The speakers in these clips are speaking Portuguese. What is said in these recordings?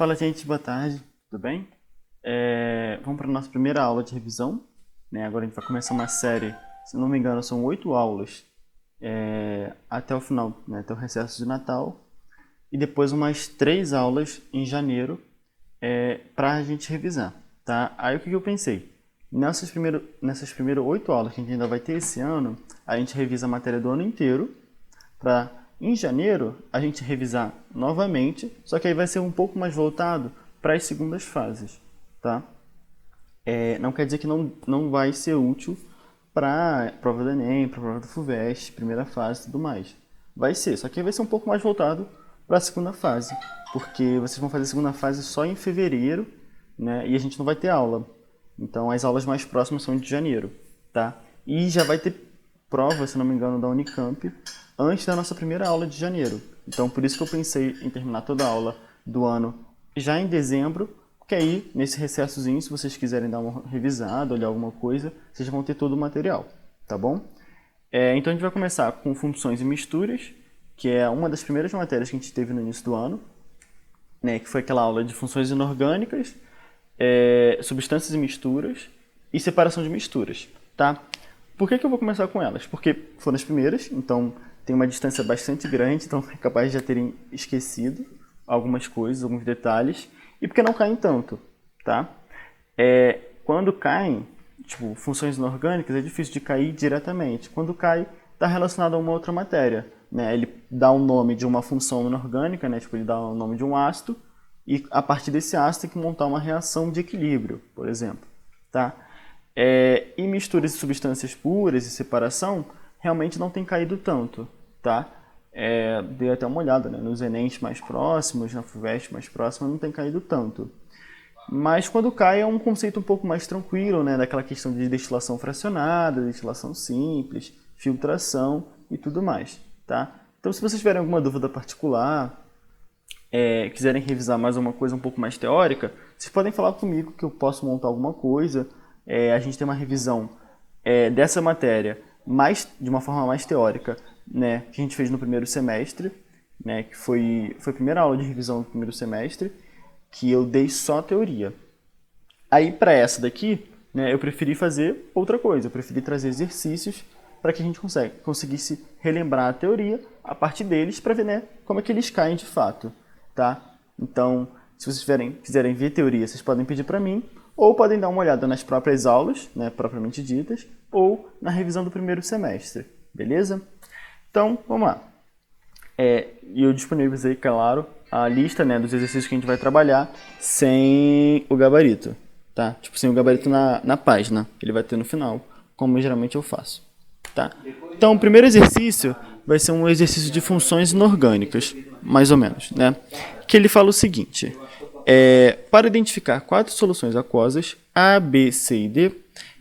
Fala, gente, boa tarde, tudo bem? Vamos para a nossa primeira aula de revisão, né? Agora a gente vai começar uma série, se não me engano, são 8 aulas até o final, né? Até o recesso de Natal, e depois umas 3 aulas em janeiro para a gente revisar, tá? Aí o que eu pensei? Nessas primeiras 8 aulas que a gente ainda vai ter esse ano, a gente revisa a matéria do ano inteiro, para em janeiro a gente revisar novamente, só que aí vai ser um pouco mais voltado para as segundas fases, tá? Não quer dizer que não vai ser útil para prova do Enem, para prova do FUVEST, primeira fase e tudo mais. Vai ser, só que vai ser um pouco mais voltado para a segunda fase, porque vocês vão fazer a segunda fase só em fevereiro, né? E a gente não vai ter aula. Então as aulas mais próximas são de janeiro, tá? E já vai ter prova, se não me engano, da Unicamp antes da nossa primeira aula de janeiro. Então por isso que eu pensei em terminar toda a aula do ano já em dezembro, porque aí nesse recessozinho, se vocês quiserem dar uma revisada, olhar alguma coisa, vocês vão ter todo o material, tá bom? Então a gente vai começar com funções e misturas, que é uma das primeiras matérias que a gente teve no início do ano, né, que foi aquela aula de funções inorgânicas, substâncias e misturas e separação de misturas, tá? Por que eu vou começar com elas? Porque foram as primeiras, então tem uma distância bastante grande, então é capaz de já terem esquecido algumas coisas, alguns detalhes, e porque não caem tanto, tá? Quando caem, tipo, funções inorgânicas, é difícil de cair diretamente. Quando cai, está relacionado a uma outra matéria, né? Ele dá o nome de uma função inorgânica, né? Tipo, ele dá o nome de um ácido, e a partir desse ácido tem que montar uma reação de equilíbrio, por exemplo, tá? E misturas de substâncias puras e separação realmente não tem caído tanto, tá? Dei até uma olhada, né? Nos Enems mais próximos, na FUVEST mais próxima, não tem caído tanto. Mas quando cai é um conceito um pouco mais tranquilo, né? Daquela questão de destilação fracionada, destilação simples, filtração e tudo mais, tá? Então se vocês tiverem alguma dúvida particular, quiserem revisar mais uma coisa um pouco mais teórica, vocês podem falar comigo que eu posso montar alguma coisa. A gente tem uma revisão dessa matéria de uma forma mais teórica, né, que a gente fez no primeiro semestre, né, que foi a primeira aula de revisão do primeiro semestre, que eu dei só teoria. Aí para essa daqui, né, eu preferi fazer outra coisa, eu preferi trazer exercícios para que a gente conseguisse relembrar a teoria a partir deles para ver, né, como é que eles caem de fato, tá? Então, se vocês quiserem ver teoria, vocês podem pedir para mim, ou podem dar uma olhada nas próprias aulas, né, propriamente ditas, ou na revisão do primeiro semestre, beleza? Então, vamos lá. E eu disponibilizei, claro, a lista, né, dos exercícios que a gente vai trabalhar sem o gabarito, tá? Tipo, sem o gabarito na página, ele vai ter no final, como geralmente eu faço, tá? Então, o primeiro exercício vai ser um exercício de funções inorgânicas, mais ou menos, né? Que ele fala o seguinte: para identificar 4 soluções aquosas, A, B, C e D,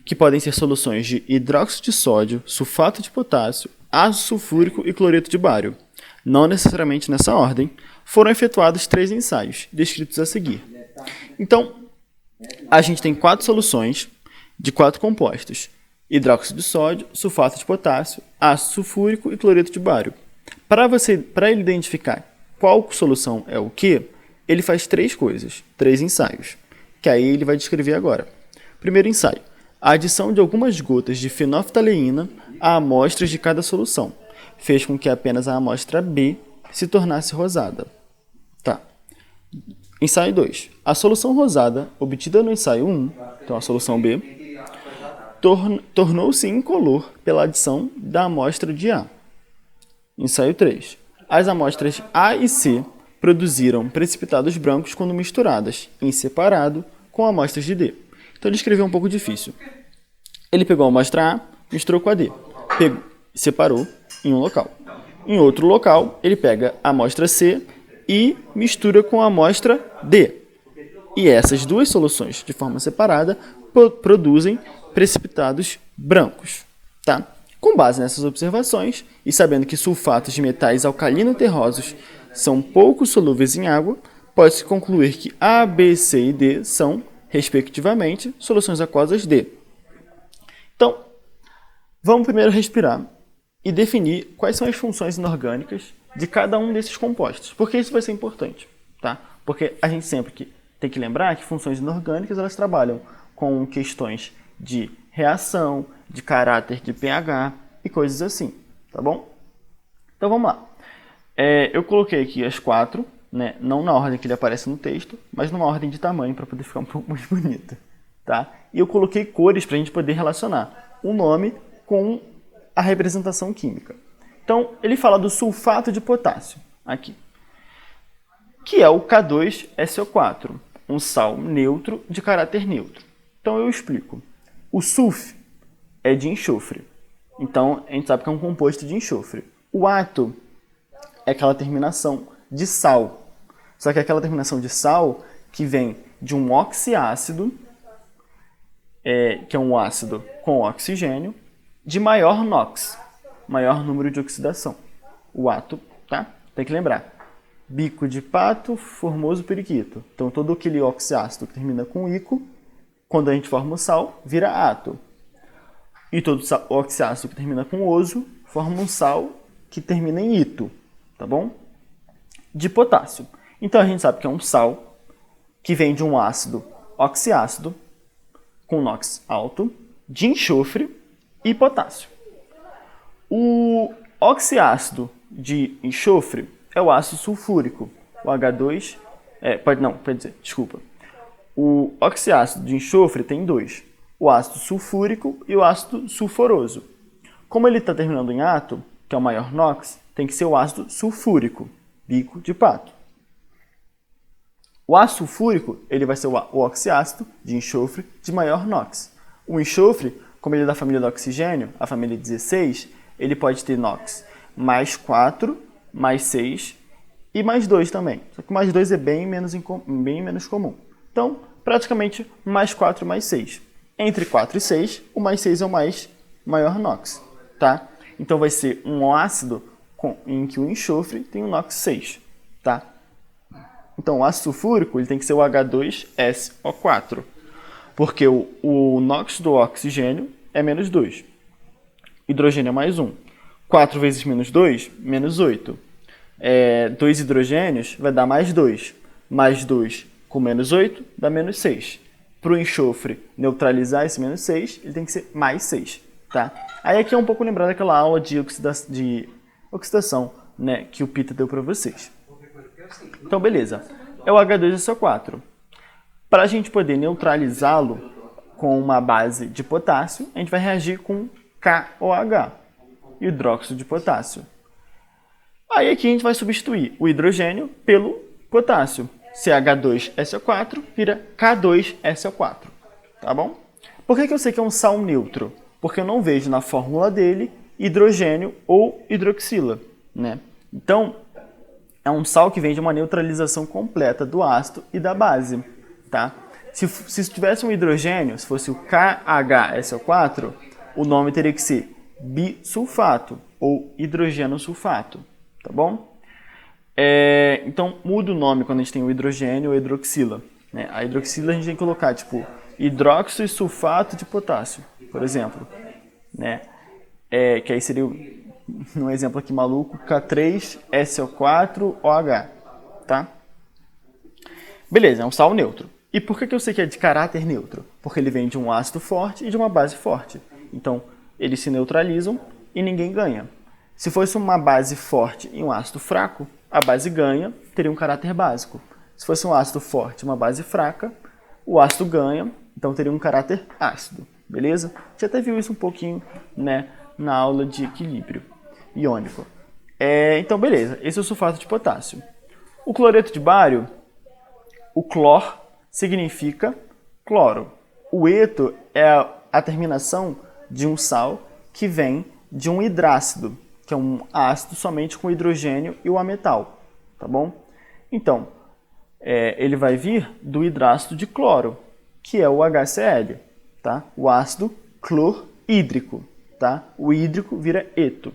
que podem ser soluções de hidróxido de sódio, sulfato de potássio, ácido sulfúrico e cloreto de bário, não necessariamente nessa ordem, foram efetuados 3 ensaios, descritos a seguir. Então, a gente tem 4 soluções de 4 compostos: hidróxido de sódio, sulfato de potássio, ácido sulfúrico e cloreto de bário. Para ele identificar qual solução é o que, ele faz 3 coisas, 3 ensaios, que aí ele vai descrever agora. Primeiro ensaio: a adição de algumas gotas de fenolftaleína a amostras de cada solução fez com que apenas a amostra B se tornasse rosada. Tá. Ensaio 2. A solução rosada, obtida no ensaio 1, então a solução B, tornou-se incolor pela adição da amostra de A. Ensaio 3. As amostras A e C produziram precipitados brancos quando misturadas, em separado, com amostras de D. Então ele escreveu um pouco difícil. Ele pegou a amostra A, misturou com a D, separou em um local. Em outro local, ele pega a amostra C e mistura com a amostra D. E essas duas soluções, de forma separada, produzem precipitados brancos. Tá? Com base nessas observações, e sabendo que sulfatos de metais alcalino-terrosos são pouco solúveis em água, pode-se concluir que A, B, C e D são, respectivamente, soluções aquosas D. Então, vamos primeiro respirar e definir quais são as funções inorgânicas de cada um desses compostos, porque isso vai ser importante, tá? Porque a gente sempre tem que lembrar que funções inorgânicas elas trabalham com questões de reação, de caráter de pH e coisas assim, tá bom? Então vamos lá. Eu coloquei aqui as 4, né? Não na ordem que ele aparece no texto, mas numa ordem de tamanho para poder ficar um pouco mais bonita, tá? E eu coloquei cores para a gente poder relacionar o nome com a representação química. Então ele fala do sulfato de potássio aqui, que é o K2SO4, um sal neutro de caráter neutro. Então eu explico. O sulf é de enxofre. Então a gente sabe que é um composto de enxofre. O ato é aquela terminação de sal. Só que é aquela terminação de sal que vem de um oxiácido, que é um ácido com oxigênio, de maior NOx, maior número de oxidação. O ato, tá? Tem que lembrar. Bico de pato, formoso periquito. Então todo aquele oxiácido que termina com ico, quando a gente forma o sal, vira ato. E todo oxiácido que termina com oso, forma um sal que termina em ito, tá bom? De potássio. Então a gente sabe que é um sal que vem de um ácido oxiácido com NOx alto, de enxofre e potássio. O oxiácido de enxofre é o ácido sulfúrico, o H2... O oxiácido de enxofre tem dois, o ácido sulfúrico e o ácido sulfuroso. Como ele está terminando em ato, que é o maior NOx, tem que ser o ácido sulfúrico, bico de pato. O ácido sulfúrico ele vai ser o oxiácido de enxofre de maior NOx. O enxofre, como ele é da família do oxigênio, a família 16, ele pode ter NOx mais 4, mais 6 e mais 2 também. Só que mais 2 é bem menos comum. Então, praticamente mais 4 mais 6. Entre 4 e 6, o mais 6 é o maior NOx. Tá? Então vai ser um ácido em que o enxofre tem o NOx 6. Tá? Então o ácido sulfúrico ele tem que ser o H2SO4. Porque o NOx do oxigênio é menos 2. Hidrogênio é mais 1. 4 vezes menos 2, menos 8. 2 hidrogênios vai dar mais 2. Mais 2 com menos 8 dá menos 6. Para o enxofre neutralizar esse menos 6, ele tem que ser mais 6. Tá? Aí aqui é um pouco lembrado daquela aula de oxidação, né, que o Pita deu para vocês. Então, beleza. É o H2SO4. Para a gente poder neutralizá-lo com uma base de potássio, a gente vai reagir com KOH, hidróxido de potássio. Aí aqui a gente vai substituir o hidrogênio pelo potássio. CH2SO4 vira K2SO4. Tá bom? Por que eu sei que é um sal neutro? Porque eu não vejo na fórmula dele hidrogênio ou hidroxila, né? Então, é um sal que vem de uma neutralização completa do ácido e da base, tá? Se tivesse um hidrogênio, se fosse o KHSO4, o nome teria que ser bisulfato ou hidrogênio sulfato, tá bom? Então, muda o nome quando a gente tem o hidrogênio ou hidroxila, né? A hidroxila a gente tem que colocar, tipo, hidróxido e sulfato de potássio, por exemplo, né? Que aí seria, um exemplo aqui maluco, K3SO4OH, tá? Beleza, é um sal neutro. E por que eu sei que é de caráter neutro? Porque ele vem de um ácido forte e de uma base forte. Então, eles se neutralizam e ninguém ganha. Se fosse uma base forte e um ácido fraco, a base ganha, teria um caráter básico. Se fosse um ácido forte e uma base fraca, o ácido ganha, então teria um caráter ácido. Beleza? A gente até viu isso um pouquinho, né, na aula de equilíbrio iônico. Então, beleza. Esse é o sulfato de potássio. O cloreto de bário, o clor significa cloro. O eto é a terminação de um sal que vem de um hidrácido, que é um ácido somente com hidrogênio e o ametal, tá bom? Então, ele vai vir do hidrácido de cloro, que é o HCl, tá? O ácido clorídrico, tá? O hídrico vira eto.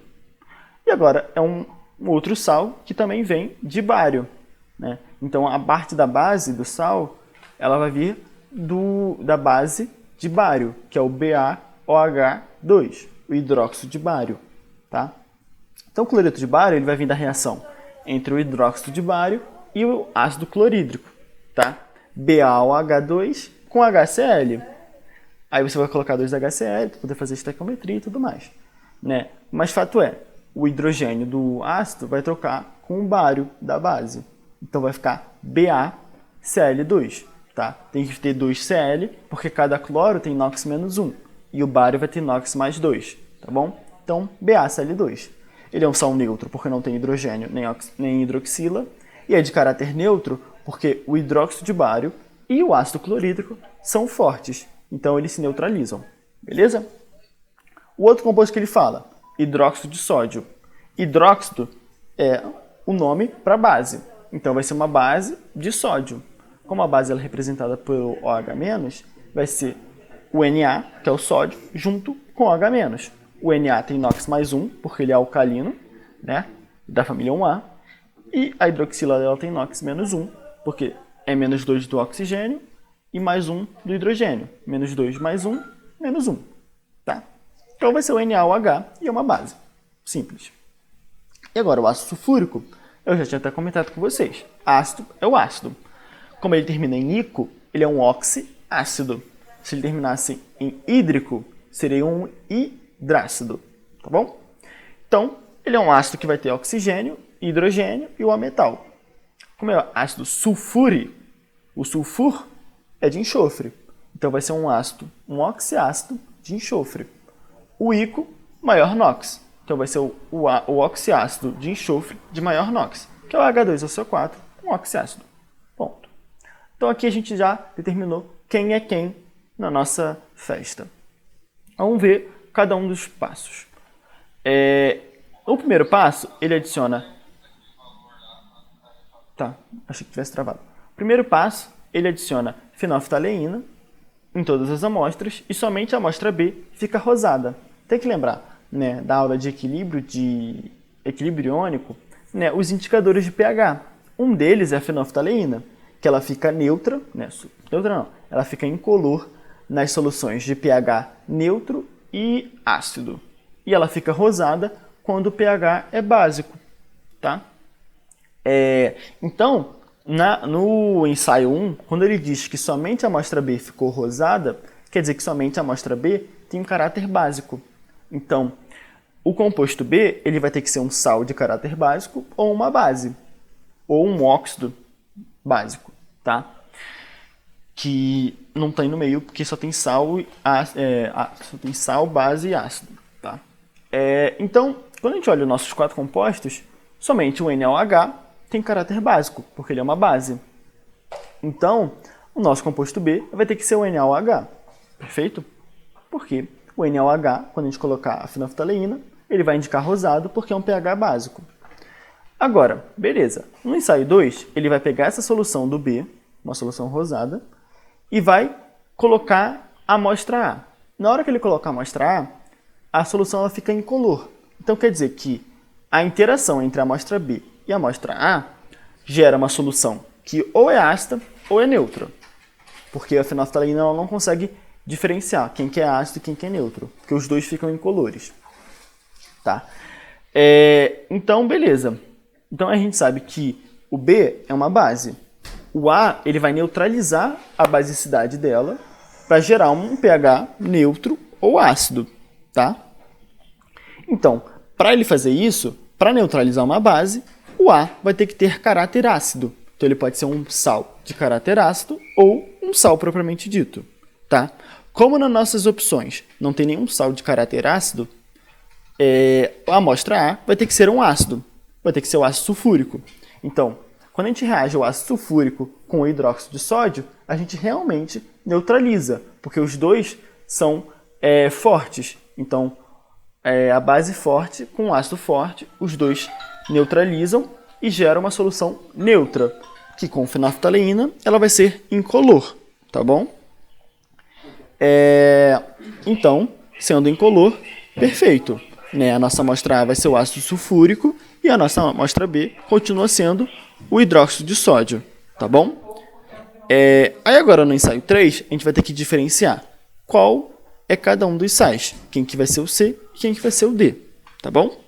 E agora é um outro sal que também vem de bário, né? Então, a parte da base do sal, ela vai vir da base de bário, que é o BaOH2, o hidróxido de bário, tá? Então, o cloreto de bário ele vai vir da reação entre o hidróxido de bário e o ácido clorídrico, tá? BaOH2 com HCl. Aí você vai colocar 2HCl para poder fazer estequiometria e tudo mais, né? Mas fato é, o hidrogênio do ácido vai trocar com o bário da base. Então vai ficar BaCl2, tá? Tem que ter 2Cl, porque cada cloro tem NOx menos 1. E o bário vai ter NOx mais 2, tá bom? Então, BaCl2. Ele é um sal neutro porque não tem hidrogênio nem hidroxila. E é de caráter neutro porque o hidróxido de bário e o ácido clorídrico são fortes. Então, eles se neutralizam. Beleza? O outro composto que ele fala, hidróxido de sódio. Hidróxido é o nome para base. Então, vai ser uma base de sódio. Como a base ela é representada pelo OH-, vai ser o Na, que é o sódio, junto com o OH-. O Na tem NOx mais 1, porque ele é alcalino, né? Da família 1A. E a hidroxila dela tem NOx menos 1, porque é menos 2 do oxigênio e mais 1 do hidrogênio. Menos 2 mais 1, menos 1. Tá? Então vai ser o NaOH e é uma base. Simples. E agora o ácido sulfúrico, eu já tinha até comentado com vocês. Ácido é o ácido. Como ele termina em ico, ele é um oxiácido. Se ele terminasse em hídrico, seria um hidrácido. Tá bom? Então, ele é um ácido que vai ter oxigênio, hidrogênio e o ametal. Como é o ácido sulfúrico, o sulfur é de enxofre. Então vai ser um ácido, um oxiácido de enxofre. O ico, maior NOx. Então vai ser o oxiácido de enxofre de maior NOx, que é o H2SO4, um oxiácido. Ponto. Então aqui a gente já determinou quem é quem na nossa festa. Vamos ver cada um dos passos. O primeiro passo, ele adiciona... Tá, achei que tivesse travado. O primeiro passo, ele adiciona fenolftaleína em todas as amostras e somente a amostra B fica rosada. Tem que lembrar, né, da aula de equilíbrio iônico, né, os indicadores de pH. Um deles é a fenolftaleína, que ela fica neutra, né, neutra não, ela fica incolor nas soluções de pH neutro e ácido. E ela fica rosada quando o pH é básico, tá? Então, no ensaio 1, quando ele diz que somente a amostra B ficou rosada, quer dizer que somente a amostra B tem um caráter básico. Então, o composto B ele vai ter que ser um sal de caráter básico ou uma base, ou um óxido básico, tá? Que não tem no meio porque só tem sal, só tem sal, base e ácido, tá? Então, quando a gente olha os nossos 4 compostos, somente o NaOH tem caráter básico, porque ele é uma base. Então, o nosso composto B vai ter que ser o NaOH, perfeito? Porque o NaOH, quando a gente colocar a fenolftaleína, ele vai indicar rosado porque é um pH básico. Agora, beleza, no ensaio 2, ele vai pegar essa solução do B, uma solução rosada, e vai colocar a amostra A. Na hora que ele colocar a amostra A, a solução ela fica incolor. Então quer dizer que a interação entre a amostra B e a amostra A gera uma solução que ou é ácida ou é neutra. Porque a fenolftaleína ela não consegue diferenciar quem que é ácido e quem que é neutro, porque os dois ficam incolores. Tá? Então, beleza. Então a gente sabe que o B é uma base. O A ele vai neutralizar a basicidade dela para gerar um pH neutro ou ácido. Tá? Então, para ele fazer isso, para neutralizar uma base, o A vai ter que ter caráter ácido. Então ele pode ser um sal de caráter ácido ou um sal propriamente dito. Tá? Como nas nossas opções não tem nenhum sal de caráter ácido, a amostra A vai ter que ser um ácido. Vai ter que ser o ácido sulfúrico. Então, quando a gente reage ao ácido sulfúrico com o hidróxido de sódio, a gente realmente neutraliza, porque os dois são fortes. Então, a base forte com o ácido forte, os dois neutralizam e geram uma solução neutra, que com fenolftaleína ela vai ser incolor, tá bom? Então, sendo incolor, perfeito. Né? A nossa amostra A vai ser o ácido sulfúrico e a nossa amostra B continua sendo o hidróxido de sódio, tá bom? Aí agora no ensaio 3, a gente vai ter que diferenciar qual é cada um dos sais, quem que vai ser o C e quem que vai ser o D, tá bom?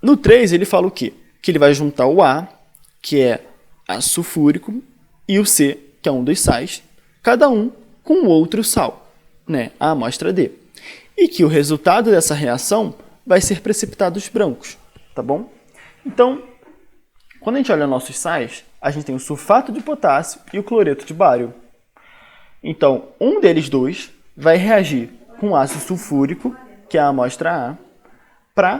No 3 ele fala o quê? que ele vai juntar o A, que é ácido sulfúrico, e o C, que é um dos sais, cada um com outro sal, né, a amostra D. E que o resultado dessa reação vai ser precipitados brancos, tá bom? Então, quando a gente olha nossos sais, a gente tem o sulfato de potássio e o cloreto de bário. Então, um deles dois vai reagir com ácido sulfúrico, que é a amostra A, para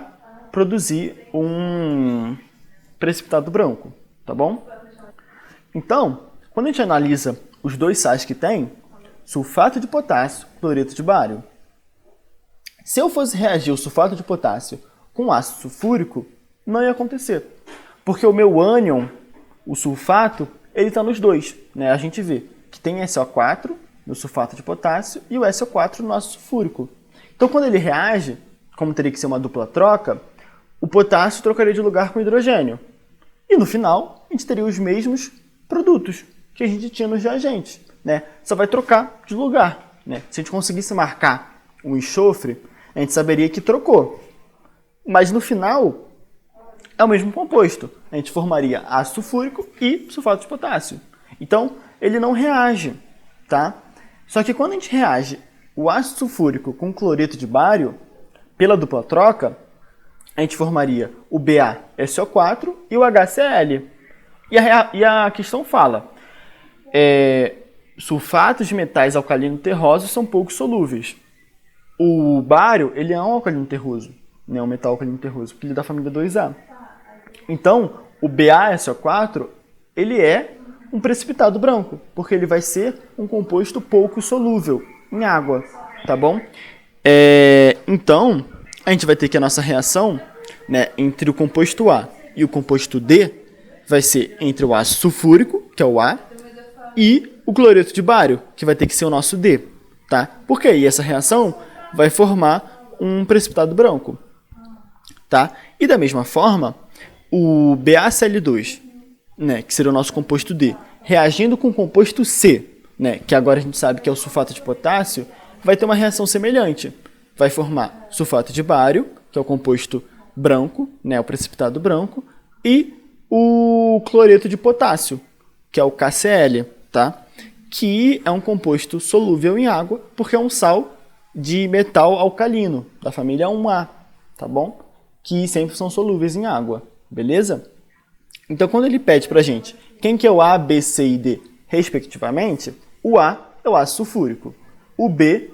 produzir um precipitado branco, tá bom? Então, quando a gente analisa os dois sais que tem, sulfato de potássio, cloreto de bário. Se eu fosse reagir o sulfato de potássio com ácido sulfúrico, não ia acontecer. Porque o meu ânion, o sulfato, ele está nos dois, né? A gente vê que tem SO4 no sulfato de potássio e o SO4 no ácido sulfúrico. Então, quando ele reage, como teria que ser uma dupla troca, o potássio trocaria de lugar com o hidrogênio. E no final, a gente teria os mesmos produtos que a gente tinha nos reagentes, né? Só vai trocar de lugar, né? Se a gente conseguisse marcar um enxofre, a gente saberia que trocou. Mas no final, é o mesmo composto. A gente formaria ácido sulfúrico e sulfato de potássio. Então, ele não reage, tá? Só que quando a gente reage o ácido sulfúrico com cloreto de bário, pela dupla troca, a gente formaria o BaSO4 e o HCl. E a questão fala, sulfatos de metais alcalino terrosos são pouco solúveis. O bário, ele é um alcalino terroso, né? Um metal alcalino terroso, porque ele é da família 2A. Então, o BaSO4, ele é um precipitado branco, porque ele vai ser um composto pouco solúvel em água, tá bom? Então, a gente vai ter que a nossa reação, né, entre o composto A e o composto D vai ser entre o ácido sulfúrico, que é o A, e o cloreto de bário, que vai ter que ser o nosso D, tá? Porque aí essa reação vai formar um precipitado branco, tá? E da mesma forma, o BaCl2, né, que seria o nosso composto D, reagindo com o composto C, né, que agora a gente sabe que é o sulfato de potássio, vai ter uma reação semelhante. Vai formar sulfato de bário, que é o composto branco, né, o precipitado branco, e o cloreto de potássio, que é o KCl, tá? Que é um composto solúvel em água, porque é um sal de metal alcalino, da família 1A, tá bom? Que sempre são solúveis em água, beleza? Então, quando ele pede pra gente quem que é o A, B, C e D, respectivamente, o A é o ácido sulfúrico, o B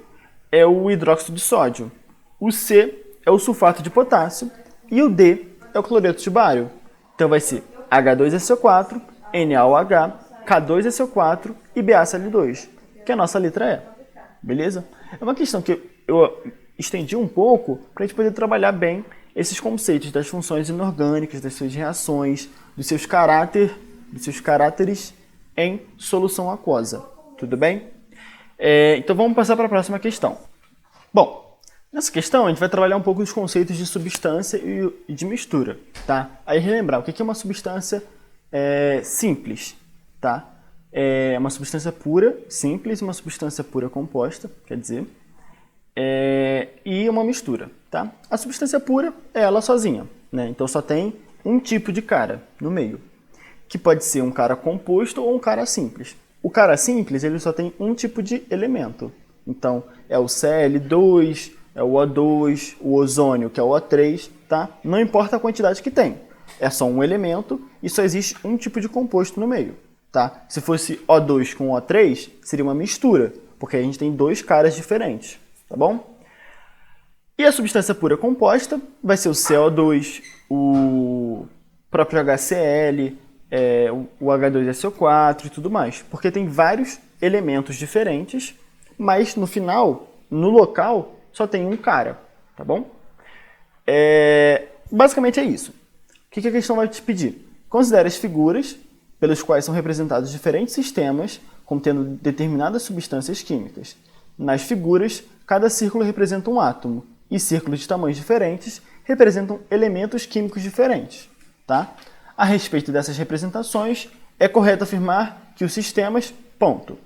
é o hidróxido de sódio, o C é o sulfato de potássio e o D é o cloreto de bário. Então, vai ser H2SO4, NaOH, K2SO4 e BaCl2, que é a nossa letra E, beleza? É uma questão que eu estendi um pouco para a gente poder trabalhar bem esses conceitos das funções inorgânicas, das suas reações, dos seus caráteres em solução aquosa. Tudo bem? Então vamos passar para a próxima questão. Bom, nessa questão a gente vai trabalhar um pouco os conceitos de substância e de mistura, tá? Aí relembrar o que é uma substância simples, tá? É uma substância pura, simples, uma substância pura composta, quer dizer, e uma mistura, tá? A substância pura é ela sozinha, né? Então só tem um tipo de cara no meio, que pode ser um cara composto ou um cara simples. O cara simples, ele só tem um tipo de elemento. Então, é o Cl2, é o O2, o ozônio, que é o O3, tá? Não importa a quantidade que tem. É só um elemento e só existe um tipo de composto no meio, tá? Se fosse O2 com O3, seria uma mistura, porque a gente tem dois caras diferentes, tá bom? E a substância pura composta vai ser o CO2, o próprio HCl, o H2SO4 e tudo mais, porque tem vários elementos diferentes, mas no final, no local, só tem um cara, tá bom? Basicamente é isso. O que a questão vai te pedir? Considere as figuras pelas quais são representados diferentes sistemas contendo determinadas substâncias químicas. Nas figuras, cada círculo representa um átomo, e círculos de tamanhos diferentes representam elementos químicos diferentes, tá? A respeito dessas representações, é correto afirmar que os sistemas, ponto.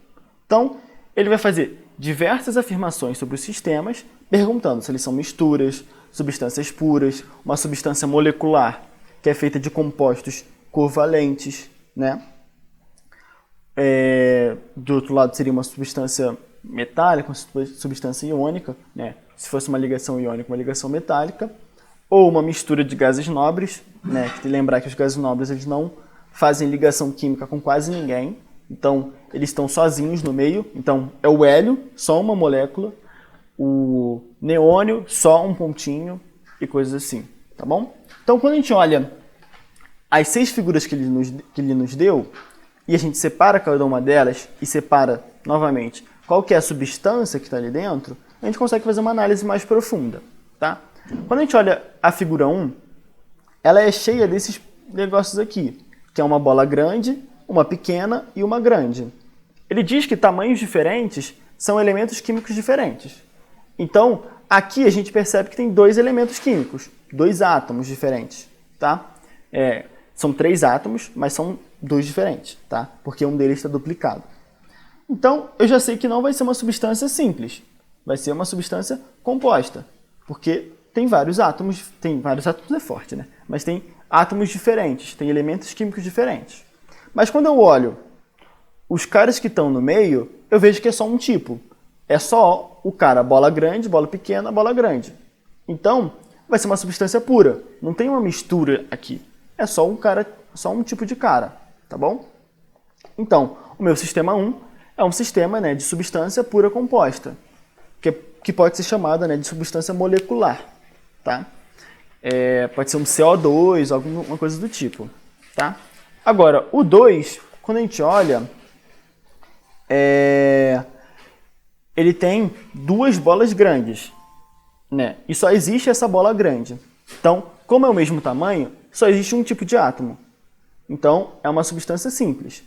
Então, ele vai fazer diversas afirmações sobre os sistemas, perguntando se eles são misturas, substâncias puras, uma substância molecular que é feita de compostos covalentes, né? Do outro lado seria uma substância metálica, uma substância iônica, né? Se fosse uma ligação iônica, uma ligação metálica, ou uma mistura de gases nobres, né? Que tem que lembrar que os gases nobres eles não fazem ligação química com quase ninguém, então eles estão sozinhos no meio, então é o hélio, só uma molécula, o neônio, só um pontinho e coisas assim, tá bom? Então quando a gente olha as 6 figuras que ele nos deu, e a gente separa cada uma delas e separa, novamente, qual que é a substância que está ali dentro, a gente consegue fazer uma análise mais profunda, tá? Quando a gente olha a figura 1, ela é cheia desses negócios aqui, que é uma bola grande, uma pequena e uma grande. Ele diz que tamanhos diferentes são elementos químicos diferentes. Então, aqui a gente percebe que tem 2 elementos químicos, 2 átomos diferentes, tá? São 3 átomos, mas são 2 diferentes, tá? Porque um deles está duplicado. Então, eu já sei que não vai ser uma substância simples, vai ser uma substância composta, porque tem vários átomos é forte, né? Mas tem átomos diferentes, tem elementos químicos diferentes. Mas quando eu olho os caras que estão no meio, eu vejo que é só um tipo. É só o cara bola grande, bola pequena, bola grande. Então, vai ser uma substância pura, não tem uma mistura aqui. É só um tipo de cara, tá bom? Então, o meu sistema 1 é um sistema, né, de substância pura composta, que pode ser chamada, né, de substância molecular, tá? Pode ser um CO2, alguma coisa do tipo, tá? Agora, o 2, quando a gente olha, ele tem 2 bolas grandes, né? E só existe essa bola grande. Então, como é o mesmo tamanho, só existe um tipo de átomo. Então, é uma substância simples.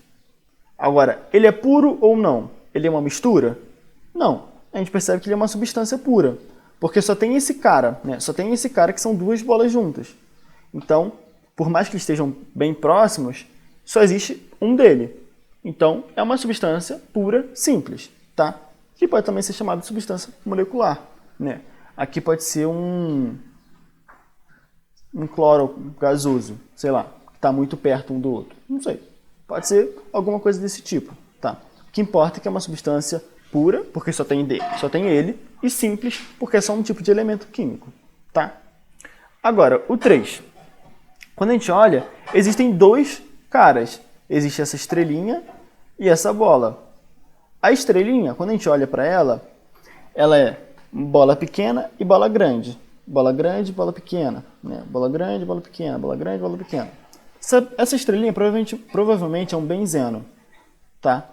Agora, ele é puro ou não? Ele é uma mistura? Não. A gente percebe que ele é uma substância pura. Porque só tem esse cara, né? Só tem esse cara que são 2 bolas juntas. Então, por mais que eles estejam bem próximos, só existe um dele. Então, é uma substância pura simples, tá? Que pode também ser chamada de substância molecular, né? Aqui pode ser um cloro gasoso, sei lá, que está muito perto um do outro. Não sei. Pode ser alguma coisa desse tipo, tá? O que importa é que é uma substância pura, porque só tem ele, e simples, porque é só um tipo de elemento químico, tá? Agora, o 3. Quando a gente olha, existem 2 caras. Existe essa estrelinha e essa bola. A estrelinha, quando a gente olha para ela é bola pequena e bola grande. Bola grande, bola pequena, né? Bola grande, bola pequena, bola grande, bola pequena. Essa estrelinha provavelmente é um benzeno, tá?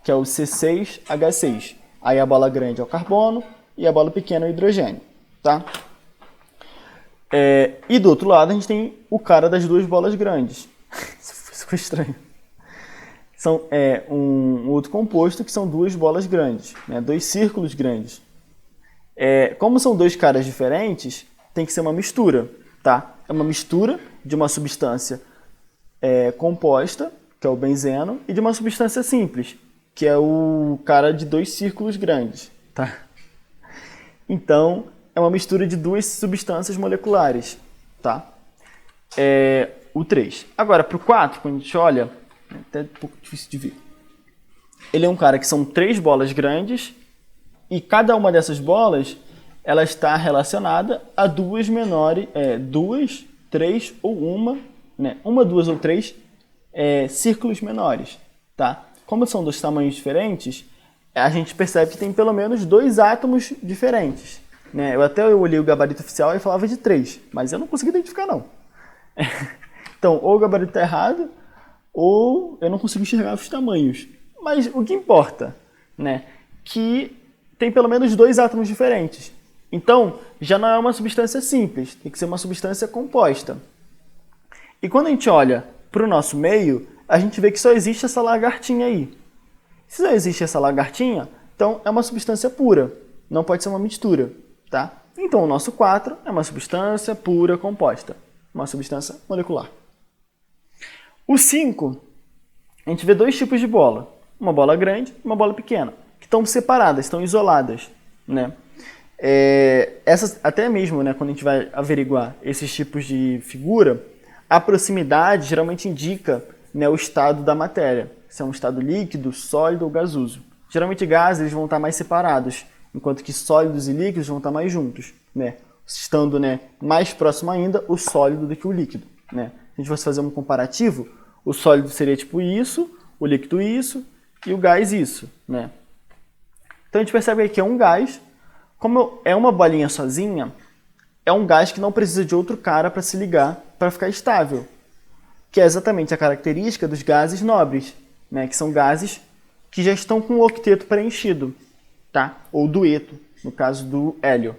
Que é o C6H6. Aí a bola grande é o carbono e a bola pequena é o hidrogênio, tá? E do outro lado a gente tem o cara das 2 bolas grandes. Isso ficou estranho. São um outro composto que são 2 bolas grandes, né? 2 círculos grandes. Como são 2 caras diferentes, tem que ser uma mistura, tá? É uma mistura de uma substância composta, que é o benzeno, e de uma substância simples, que é o cara de 2 círculos grandes, tá? Então, é uma mistura de 2 substâncias moleculares, tá? O 3. Agora, para o 4, quando a gente olha, é até um pouco difícil de ver. Ele é um cara que são 3 bolas grandes, e cada uma dessas bolas, ela está relacionada a 2 menores, 2, 3 ou uma, né? 1, 2 ou 3 círculos menores, tá? Como são 2 tamanhos diferentes, a gente percebe que tem pelo menos 2 átomos diferentes, né? Eu olhei o gabarito oficial e falava de 3, mas eu não consegui identificar, não. Então, ou o gabarito está errado, ou eu não consigo enxergar os tamanhos. Mas o que importa, né? Que tem pelo menos 2 átomos diferentes. Então, já não é uma substância simples, tem que ser uma substância composta. E quando a gente olha para o nosso meio, a gente vê que só existe essa lagartinha aí. Se só existe essa lagartinha, então é uma substância pura, não pode ser uma mistura, tá? Então o nosso 4 é uma substância pura composta, uma substância molecular. O 5, a gente vê 2 tipos de bola, uma bola grande e uma bola pequena, que estão separadas, estão isoladas, né? Até mesmo, né, quando a gente vai averiguar esses tipos de figura, A proximidade geralmente indica, né, o estado da matéria, se é um estado líquido, sólido ou gasoso. Geralmente gases eles vão estar mais separados, enquanto que sólidos e líquidos vão estar mais juntos, né? Estando, né, mais próximo ainda o sólido do que o líquido, né? Se a gente fosse fazer um comparativo, o sólido seria tipo isso, o líquido isso e o gás isso, né? Então a gente percebe que é um gás, como é uma bolinha sozinha, é um gás que não precisa de outro cara para se ligar para ficar estável, que é exatamente a característica dos gases nobres, né? Que são gases que já estão com o octeto preenchido, tá? Ou dueto, no caso do hélio.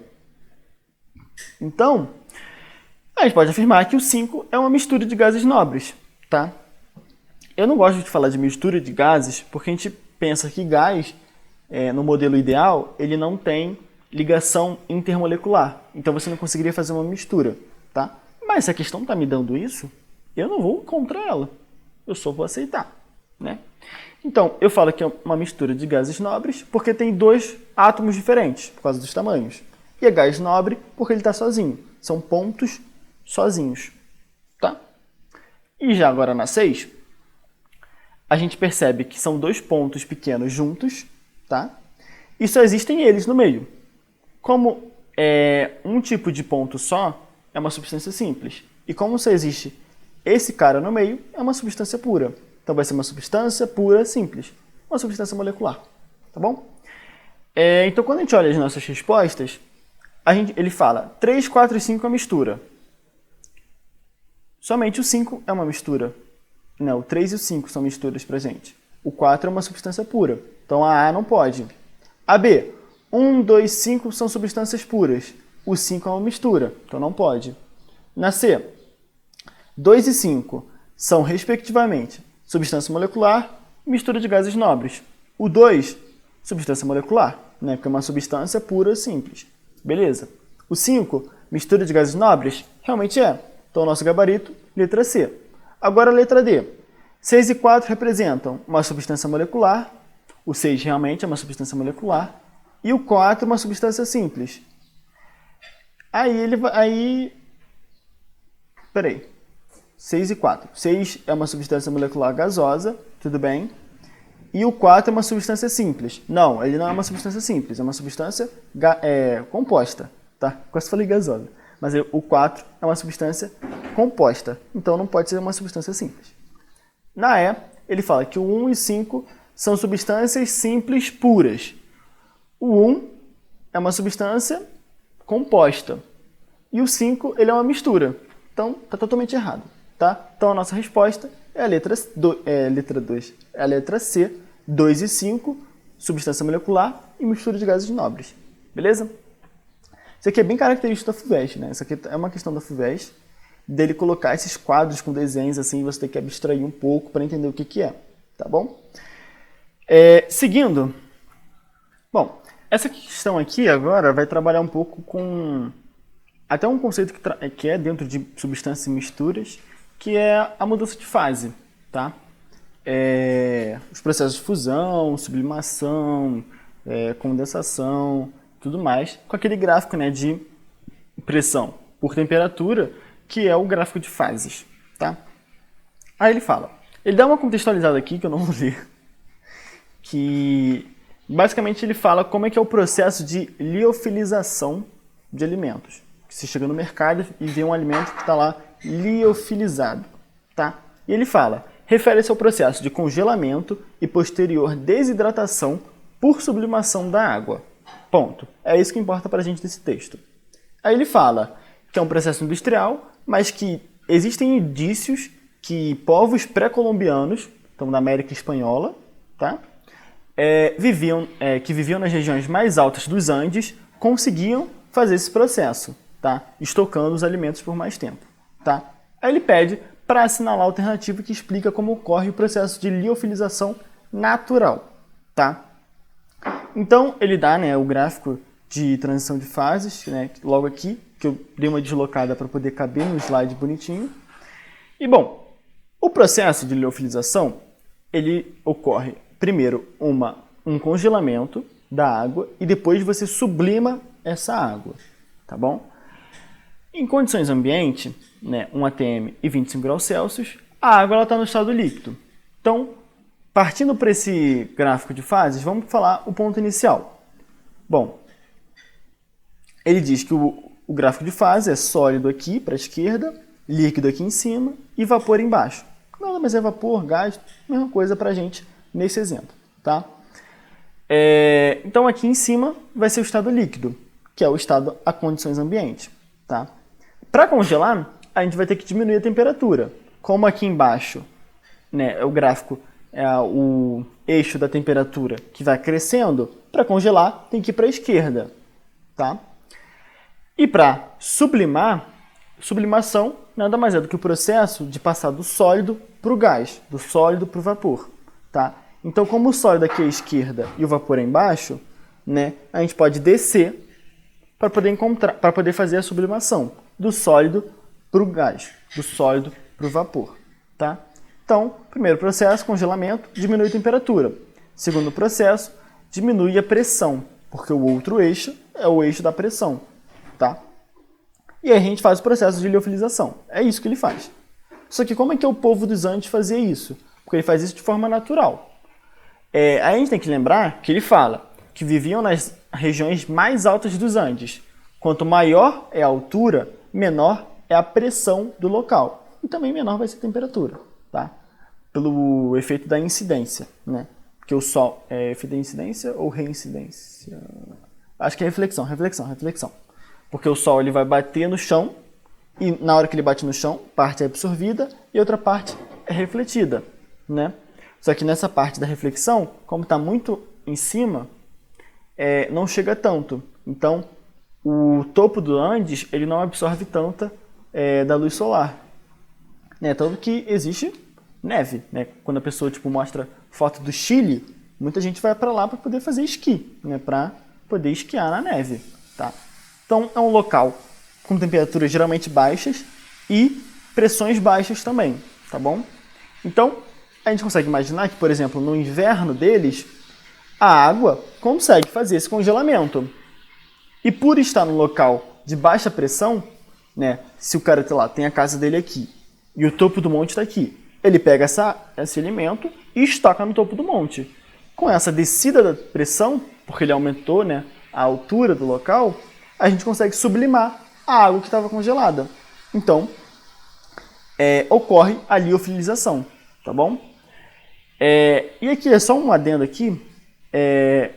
Então, a gente pode afirmar que o 5 é uma mistura de gases nobres, tá? Eu não gosto de falar de mistura de gases porque a gente pensa que gás, no modelo ideal, ele não tem ligação intermolecular. Então você não conseguiria fazer uma mistura, tá? Mas se a questão está me dando isso, eu não vou contra ela. Eu só vou aceitar, né? Então, eu falo que é uma mistura de gases nobres porque tem dois átomos diferentes, por causa dos tamanhos. E é gás nobre porque ele está sozinho. São pontos sozinhos, tá? E já agora na 6, a gente percebe que são dois pontos pequenos juntos, tá? E só existem eles no meio. Como um tipo de ponto só, é uma substância simples. E como só existe esse cara no meio, é uma substância pura. Então vai ser uma substância pura simples. Uma substância molecular, tá bom? Então quando a gente olha as nossas respostas, ele fala 3, 4 e 5 é mistura. Somente o 5 é uma mistura. Não, o 3 e o 5 são misturas pra gente. O 4 é uma substância pura. Então a A não pode. A B, 1, 2, 5 são substâncias puras. O 5 é uma mistura, então não pode. Na C, 2 e 5 são, respectivamente, substância molecular e mistura de gases nobres. O 2, substância molecular, né? Porque é uma substância pura simples. Beleza. O 5, mistura de gases nobres, realmente é. Então, o nosso gabarito, letra C. Agora, a letra D. 6 e 4 representam uma substância molecular. O 6 realmente é uma substância molecular. E o 4 é uma substância simples. Peraí. 6 e 4. 6 é uma substância molecular gasosa, tudo bem. E o 4 é uma substância simples. Não, ele não é uma substância simples, é uma substância composta, tá? Quase falei gasosa. Mas o 4 é uma substância composta, então não pode ser uma substância simples. Na E, ele fala que o 1 e 5 são substâncias simples puras. O 1 é uma substância composta. E o 5, ele é uma mistura. Então, está totalmente errado, tá? Então, a nossa resposta é a letra C, 2 e 5, substância molecular e mistura de gases nobres. Beleza? Isso aqui é bem característico da FUVEST, né? Isso aqui é uma questão da FUVEST, dele colocar esses quadros com desenhos assim, você tem que abstrair um pouco para entender o que é, tá bom? Seguindo, bom, essa questão aqui agora vai trabalhar um pouco com até um conceito que é dentro de substâncias e misturas, que é a mudança de fase, tá? Os processos de fusão, sublimação, condensação, tudo mais, com aquele gráfico, né, de pressão por temperatura, que é o gráfico de fases, tá? Aí ele dá uma contextualizada aqui, que eu não vou ler, que basicamente ele fala como é que é o processo de liofilização de alimentos. Você chega no mercado e vê um alimento que está lá liofilizado, tá? E ele fala, refere-se ao processo de congelamento e posterior desidratação por sublimação da água. Ponto. É isso que importa para a gente desse texto. Aí ele fala que é um processo industrial, mas que existem indícios que povos pré-colombianos, então da América Espanhola, tá? Que viviam nas regiões mais altas dos Andes, conseguiam fazer esse processo, tá? Estocando os alimentos por mais tempo, tá? Aí ele pede para assinalar a alternativa que explica como ocorre o processo de liofilização natural, tá? Então, ele dá, né, o gráfico de transição de fases, né, logo aqui, que eu dei uma deslocada para poder caber no slide bonitinho. E, bom, o processo de liofilização, ele ocorre, primeiro, um congelamento da água e depois você sublima essa água, tá bom? Em condições ambiente, né, 1 atm e 25 graus Celsius, a água está no estado líquido. Então, partindo para esse gráfico de fases, vamos falar o ponto inicial. Bom, ele diz que o gráfico de fase é sólido aqui para a esquerda, líquido aqui em cima e vapor embaixo. Nada mais é vapor, gás, mesma coisa para a gente nesse exemplo. Tá? Então aqui em cima vai ser o estado líquido, que é o estado a condições ambiente. Tá? Para congelar, a gente vai ter que diminuir a temperatura. Como aqui embaixo, né, o gráfico é o eixo da temperatura que vai crescendo, para congelar tem que ir para a esquerda. Tá? E para sublimar, sublimação nada mais é do que o processo de passar do sólido para o gás, do sólido para o vapor. Tá? Então, como o sólido aqui é à esquerda e o vapor é embaixo, né, a gente pode descer para poder fazer a sublimação do sólido para o gás, do sólido para o vapor. Tá? Então, primeiro processo, congelamento, diminui a temperatura. Segundo processo, diminui a pressão, porque o outro eixo é o eixo da pressão. Tá? E aí a gente faz o processo de liofilização. É isso que ele faz. Só que como é que o povo dos Andes fazia isso? Porque ele faz isso de forma natural. Aí a gente tem que lembrar que ele fala que viviam nas regiões mais altas dos Andes. Quanto maior é a altura, menor é a pressão do local. E também menor vai ser a temperatura. Tá? Pelo efeito da incidência. Né? Porque o Sol é efeito da incidência ou reincidência? Acho que é reflexão. Porque o Sol ele vai bater no chão e na hora que ele bate no chão, parte é absorvida e outra parte é refletida. Né? Só que nessa parte da reflexão, como está muito em cima, não chega tanto. Então, o topo do Andes ele não absorve tanta da luz solar. Né? Tanto que existe neve. Né? Quando a pessoa mostra foto do Chile, muita gente vai para lá para poder fazer esqui, né? Para poder esquiar na neve. Tá? Então, é um local com temperaturas geralmente baixas e pressões baixas também. Tá bom? Então, a gente consegue imaginar que, por exemplo, no inverno deles, a água consegue fazer esse congelamento. E por estar no local de baixa pressão, né, se o cara tem a casa dele aqui e o topo do monte está aqui, ele pega esse alimento e estoca no topo do monte. Com essa descida da pressão, porque ele aumentou, né, a altura do local, a gente consegue sublimar a água que estava congelada. Então, ocorre a liofilização. Tá bom? E aqui é só um adendo aqui,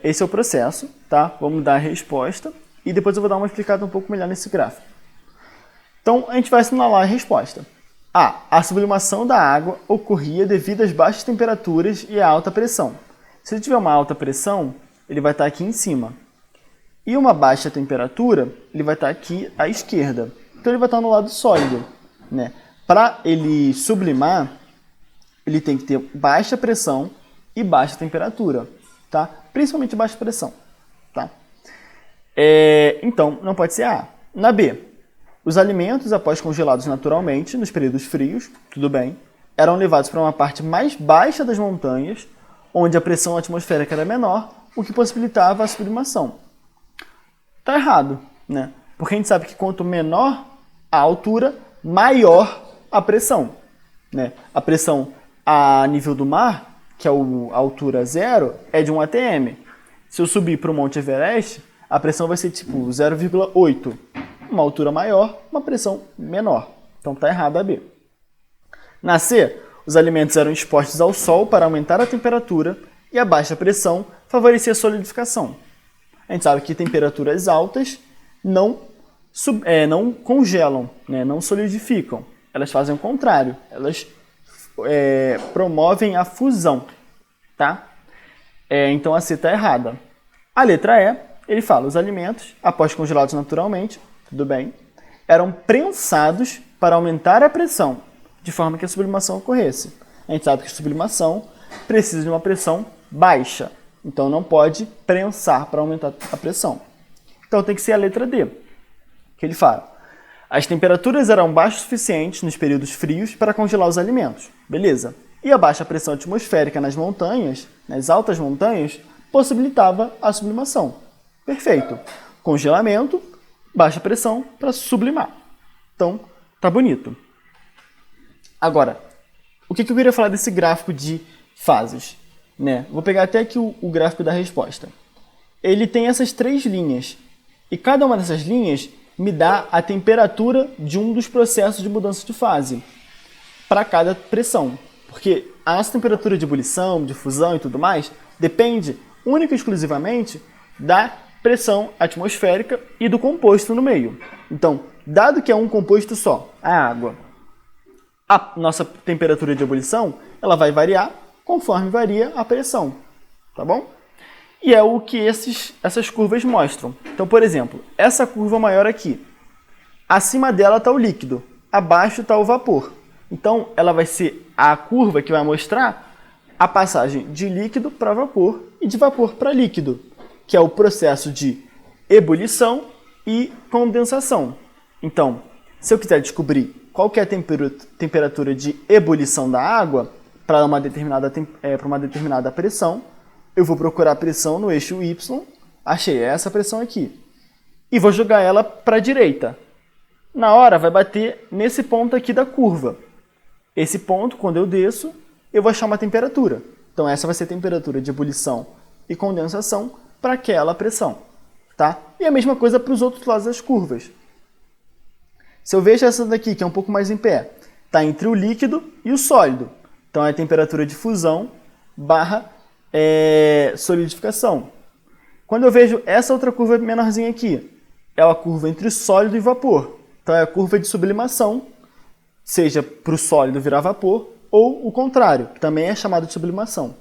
esse é o processo, tá? Vamos dar a resposta e depois eu vou dar uma explicada um pouco melhor nesse gráfico. Então, a gente vai assinalar a resposta. A sublimação da água ocorria devido às baixas temperaturas e à alta pressão. Se ele tiver uma alta pressão, ele vai estar aqui em cima. E uma baixa temperatura, ele vai estar aqui à esquerda. Então, ele vai estar no lado sólido. Né? Para ele sublimar, ele tem que ter baixa pressão e baixa temperatura, tá? Principalmente baixa pressão, tá? Então, não pode ser A. Na B, os alimentos, após congelados naturalmente, nos períodos frios, tudo bem, eram levados para uma parte mais baixa das montanhas, onde a pressão atmosférica era menor, o que possibilitava a sublimação. Tá errado, né? Porque a gente sabe que quanto menor a altura, maior a pressão, né? A pressão a nível do mar, que é a altura 0, é de 1 atm. Se eu subir para o Monte Everest, a pressão vai ser tipo 0,8. Uma altura maior, uma pressão menor. Então está errado a B. Na C, os alimentos eram expostos ao sol para aumentar a temperatura e a baixa pressão favorecia a solidificação. A gente sabe que temperaturas altas não congelam, né? Não solidificam. Elas fazem o contrário. Elas promovem a fusão, tá? Então a C está errada. A letra E, ele fala, os alimentos, após congelados naturalmente, tudo bem, eram prensados para aumentar a pressão, de forma que a sublimação ocorresse. A gente sabe que a sublimação precisa de uma pressão baixa, então não pode prensar para aumentar a pressão. Então tem que ser a letra D, que ele fala. As temperaturas eram baixas o suficiente nos períodos frios para congelar os alimentos. Beleza. E a baixa pressão atmosférica nas montanhas, nas altas montanhas, possibilitava a sublimação. Perfeito. Congelamento, baixa pressão para sublimar. Então, tá bonito. Agora, o que eu queria falar desse gráfico de fases? Né? Vou pegar até aqui o gráfico da resposta. Ele tem essas 3 linhas. E cada uma dessas linhas me dá a temperatura de um dos processos de mudança de fase para cada pressão. Porque a nossa temperatura de ebulição, de fusão e tudo mais depende única e exclusivamente da pressão atmosférica e do composto no meio. Então, dado que é um composto só, a água, a nossa temperatura de ebulição ela vai variar conforme varia a pressão, tá bom? E é o que essas curvas mostram. Então, por exemplo, essa curva maior aqui, acima dela está o líquido, abaixo está o vapor. Então, ela vai ser a curva que vai mostrar a passagem de líquido para vapor e de vapor para líquido, que é o processo de ebulição e condensação. Então, se eu quiser descobrir qual que é a temperatura de ebulição da água para uma determinada pressão, eu vou procurar a pressão no eixo Y, achei essa pressão aqui, e vou jogar ela para a direita. Na hora vai bater nesse ponto aqui da curva. Esse ponto, quando eu desço, eu vou achar uma temperatura. Então essa vai ser a temperatura de ebulição e condensação para aquela pressão. Tá? E a mesma coisa para os outros lados das curvas. Se eu vejo essa daqui, que é um pouco mais em pé, está entre o líquido e o sólido. Então é a temperatura de fusão barra solidificação. Quando eu vejo essa outra curva menorzinha aqui, é a curva entre sólido e vapor. Então é a curva de sublimação, seja para o sólido virar vapor, ou o contrário, que também é chamado de sublimação,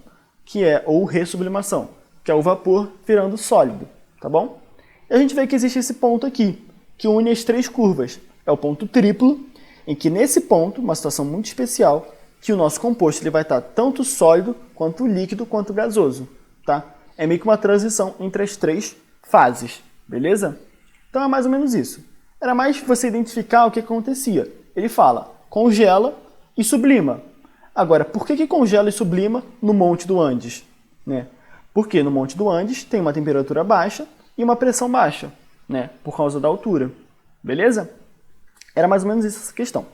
ou ressublimação, que é o vapor virando sólido, tá bom? E a gente vê que existe esse ponto aqui, que une as 3 curvas. É o ponto triplo, em que nesse ponto, uma situação muito especial, que o nosso composto ele vai estar tanto sólido, quanto líquido, quanto gasoso. Tá? É meio que uma transição entre as 3 fases, beleza? Então é mais ou menos isso. Era mais você identificar o que acontecia. Ele fala, congela e sublima. Agora, por que congela e sublima no Monte do Andes? Né? Porque no Monte do Andes tem uma temperatura baixa e uma pressão baixa, né? Por causa da altura. Beleza? Era mais ou menos isso essa questão.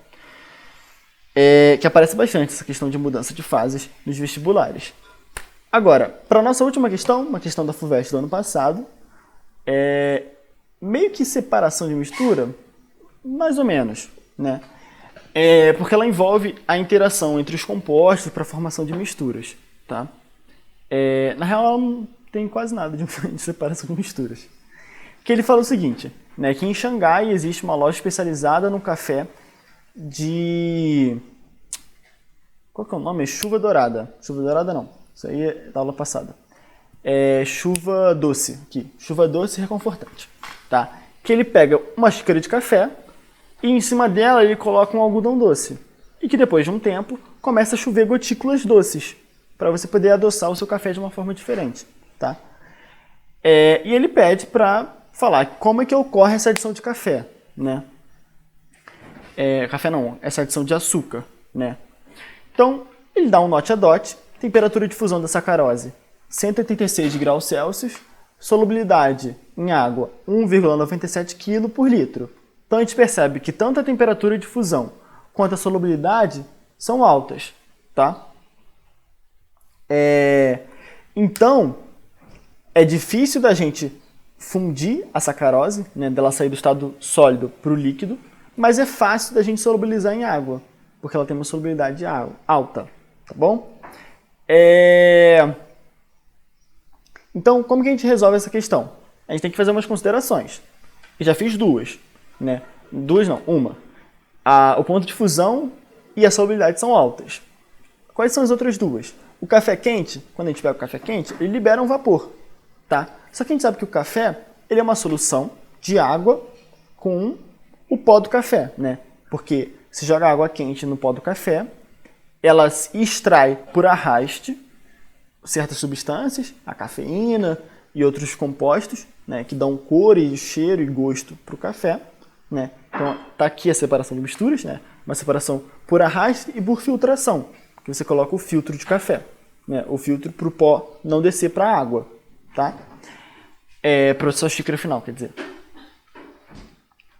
Que aparece bastante essa questão de mudança de fases nos vestibulares. Agora, para a nossa última questão, uma questão da FUVEST do ano passado, meio que separação de mistura, mais ou menos, né? Porque ela envolve a interação entre os compostos para a formação de misturas, tá? Na real, ela não tem quase nada de separação de misturas. Que ele fala o seguinte, né, que em Xangai existe uma loja especializada no café de... Qual que é o nome? Chuva Dourada. Chuva Dourada não, isso aí é da aula passada. Chuva Doce, aqui. Chuva Doce Reconfortante. Tá? Que ele pega uma xícara de café e em cima dela ele coloca um algodão doce. E que depois de um tempo começa a chover gotículas doces, para você poder adoçar o seu café de uma forma diferente. Tá? E ele pede para falar como é que ocorre essa adição de café, né? Café não, essa adição de açúcar, né? Então, ele dá um note a dot, temperatura de fusão da sacarose, 186 graus Celsius, solubilidade em água, 1,97 kg por litro. Então, a gente percebe que tanto a temperatura de fusão quanto a solubilidade são altas, tá? Então, é difícil da gente fundir a sacarose, né, dela sair do estado sólido para o líquido, mas é fácil da gente solubilizar em água, porque ela tem uma solubilidade alta, tá bom? Então, como que a gente resolve essa questão? A gente tem que fazer umas considerações. Eu já fiz 2, né? 2 não, uma. O ponto de fusão e a solubilidade são altas. Quais são as outras 2? O café quente, quando a gente pega o café quente, ele libera um vapor, tá? Só que a gente sabe que o café ele é uma solução de água com o pó do café, né? Porque se joga água quente no pó do café, ela extrai por arraste certas substâncias, a cafeína e outros compostos, né, que dão cor e cheiro e gosto para o café, né? Então tá aqui a separação de misturas, né? Uma separação por arraste e por filtração, que você coloca o filtro de café, né? O filtro para o pó não descer para a água, tá? Para a sua xícara final, quer dizer.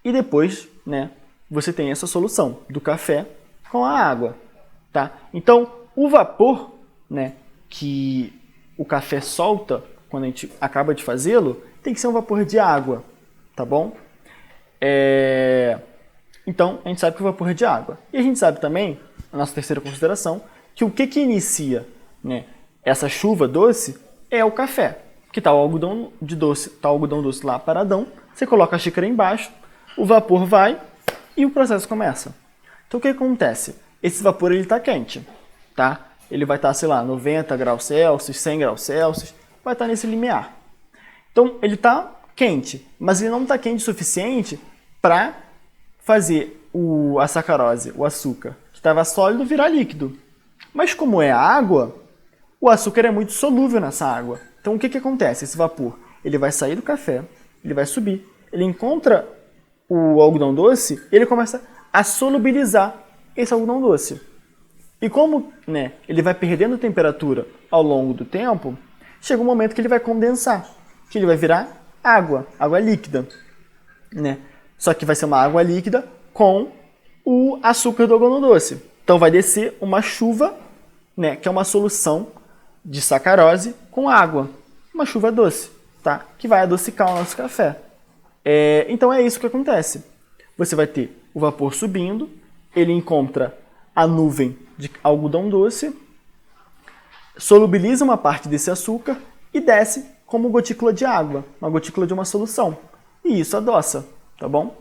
E depois, né, você tem essa solução do café com a água, tá? Então, o vapor, né, que o café solta quando a gente acaba de fazê-lo, tem que ser um vapor de água, tá bom? Então, a gente sabe que o vapor é de água. E a gente sabe também, a nossa terceira consideração, que o que inicia, né, essa chuva doce é o café. Que tá o algodão doce, tá o algodão doce lá paradão, você coloca a xícara embaixo, o vapor vai e o processo começa. Então o que acontece? Esse vapor ele está quente, tá? Ele vai estar, sei lá, 90 graus Celsius, 100 graus Celsius, vai estar nesse limiar. Então ele está quente, mas ele não está quente o suficiente para fazer a sacarose, o açúcar, que estava sólido, virar líquido. Mas como é água, o açúcar é muito solúvel nessa água. Então o que acontece? Esse vapor ele vai sair do café, ele vai subir, ele encontra o algodão doce, ele começa a solubilizar esse algodão doce. E como, né, ele vai perdendo temperatura ao longo do tempo, chega um momento que ele vai condensar, que ele vai virar água líquida, né? Só que vai ser uma água líquida com o açúcar do algodão doce. Então vai descer uma chuva, né, que é uma solução de sacarose com água, uma chuva doce, tá? Que vai adocicar o nosso café. Então é isso que acontece. Você vai ter o vapor subindo, ele encontra a nuvem de algodão doce, solubiliza uma parte desse açúcar e desce como gotícula de água, uma gotícula de uma solução. E isso adoça, tá bom?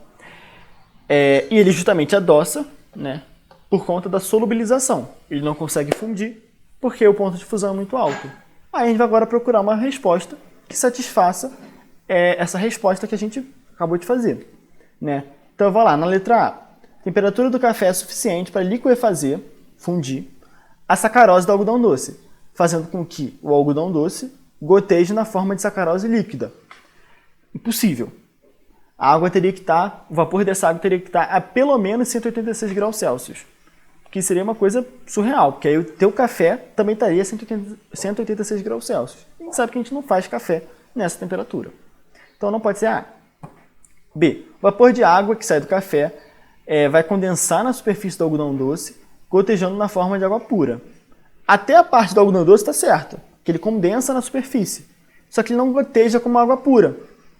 E ele justamente adoça, né, por conta da solubilização. Ele não consegue fundir porque o ponto de fusão é muito alto. Aí a gente vai agora procurar uma resposta que satisfaça essa resposta que a gente acabou de fazer, né? Então eu vou lá, na letra A. A temperatura do café é suficiente para liquefazer, fundir, a sacarose do algodão doce, fazendo com que o algodão doce goteje na forma de sacarose líquida. Impossível. A água teria que estar, o vapor dessa água teria que estar a pelo menos 186 graus Celsius. Que seria uma coisa surreal, porque aí o teu café também estaria a 186 graus Celsius. A gente sabe que a gente não faz café nessa temperatura. Então não pode ser A. B. O vapor de água que sai do café vai condensar na superfície do algodão doce, gotejando na forma de água pura. Até a parte do algodão doce está certa, que ele condensa na superfície. Só que ele não goteja como água pura.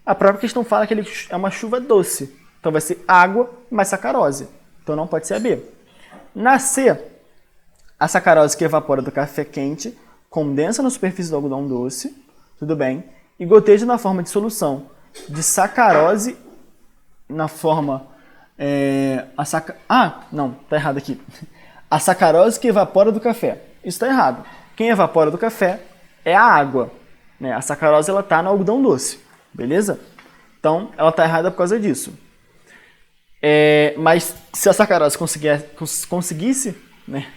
A própria questão fala que ele é uma chuva doce. Então vai ser água mais sacarose. Então não pode ser a B. Na C, a sacarose que evapora do café quente condensa na superfície do algodão doce, tudo bem, e goteja na forma de solução de sacarose na forma... não, tá errado aqui. A sacarose que evapora do café. Isso está errado. Quem evapora do café é a água, né? A sacarose ela tá no algodão doce, beleza? Então ela tá errada por causa disso. Mas se a sacarose conseguisse, né,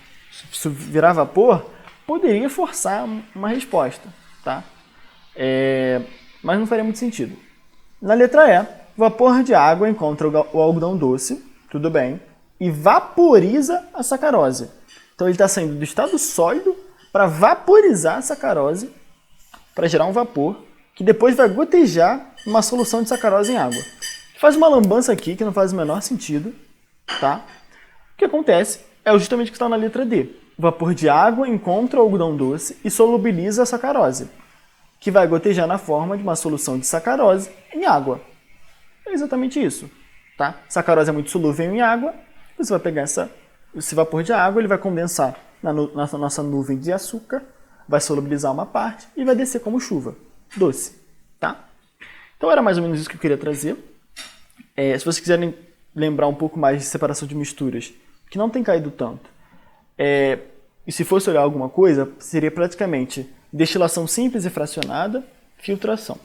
virar vapor, poderia forçar uma resposta, tá? Mas não faria muito sentido. Na letra E, o vapor de água encontra o algodão doce, tudo bem, e vaporiza a sacarose. Então ele está saindo do estado sólido para vaporizar a sacarose, para gerar um vapor, que depois vai gotejar uma solução de sacarose em água. Faz uma lambança aqui que não faz o menor sentido, tá? O que acontece é justamente o que está na letra D. O vapor de água encontra o algodão doce e solubiliza a sacarose, que vai gotejar na forma de uma solução de sacarose em água. É exatamente isso, tá? Sacarose é muito solúvel em água, você vai pegar esse vapor de água, ele vai condensar na nossa nuvem de açúcar, vai solubilizar uma parte e vai descer como chuva doce, tá? Então era mais ou menos isso que eu queria trazer. Se vocês quiserem lembrar um pouco mais de separação de misturas, que não tem caído tanto, e se fosse olhar alguma coisa, seria praticamente destilação simples e fracionada, filtração,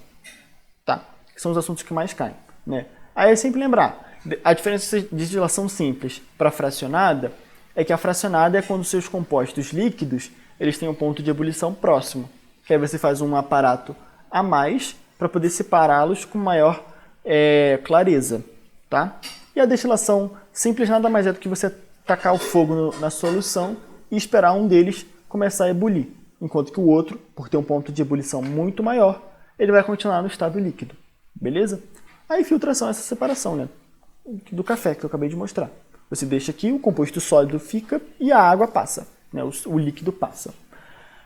tá? Que são os assuntos que mais caem, né? Aí é sempre lembrar, a diferença de destilação simples para fracionada é que a fracionada é quando seus compostos líquidos eles têm um ponto de ebulição próximo, que aí você faz um aparato a mais para poder separá-los com maior clareza, tá? E a destilação simples nada mais é do que você tacar o fogo na solução e esperar um deles começar a ebulir, enquanto que o outro, por ter um ponto de ebulição muito maior, ele vai continuar no estado líquido, beleza? Aí filtração é essa separação, né? do café que eu acabei de mostrar. Você deixa aqui, o composto sólido fica e a água passa, né? O líquido passa.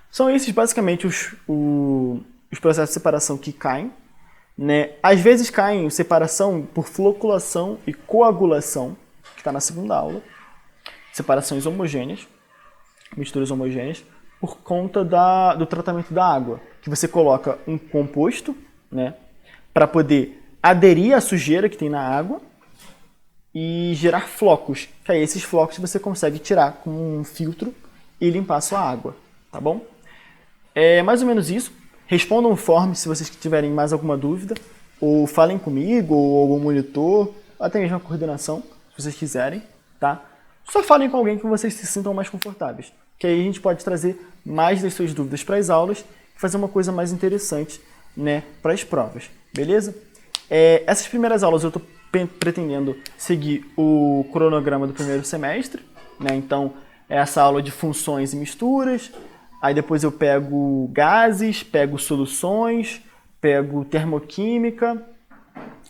São esses basicamente os processos de separação que caem, né? Às vezes caem separação por floculação e coagulação, que está na segunda aula. Separações homogêneas, misturas homogêneas, por conta do tratamento da água, que você coloca um composto, né, para poder aderir à sujeira que tem na água e gerar flocos, que aí esses flocos você consegue tirar com um filtro e limpar a sua água, tá bom? É mais ou menos isso. Respondam o form se vocês tiverem mais alguma dúvida, ou falem comigo, ou algum monitor, ou até mesmo a coordenação, se vocês quiserem, tá? Só falem com alguém que vocês se sintam mais confortáveis, que aí a gente pode trazer mais das suas dúvidas para as aulas e fazer uma coisa mais interessante, né, para as provas, beleza? Essas primeiras aulas eu estou pretendendo seguir o cronograma do primeiro semestre, né? Então, essa aula de funções e misturas, aí depois eu pego gases, pego soluções, pego termoquímica,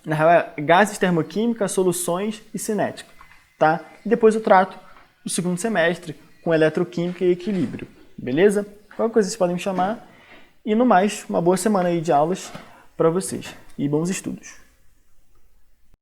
na real, gases, termoquímica, soluções e cinética, tá? E depois eu trato o segundo semestre com eletroquímica e equilíbrio, beleza? Qualquer coisa vocês podem me chamar. E no mais, uma boa semana aí de aulas para vocês. E bons estudos!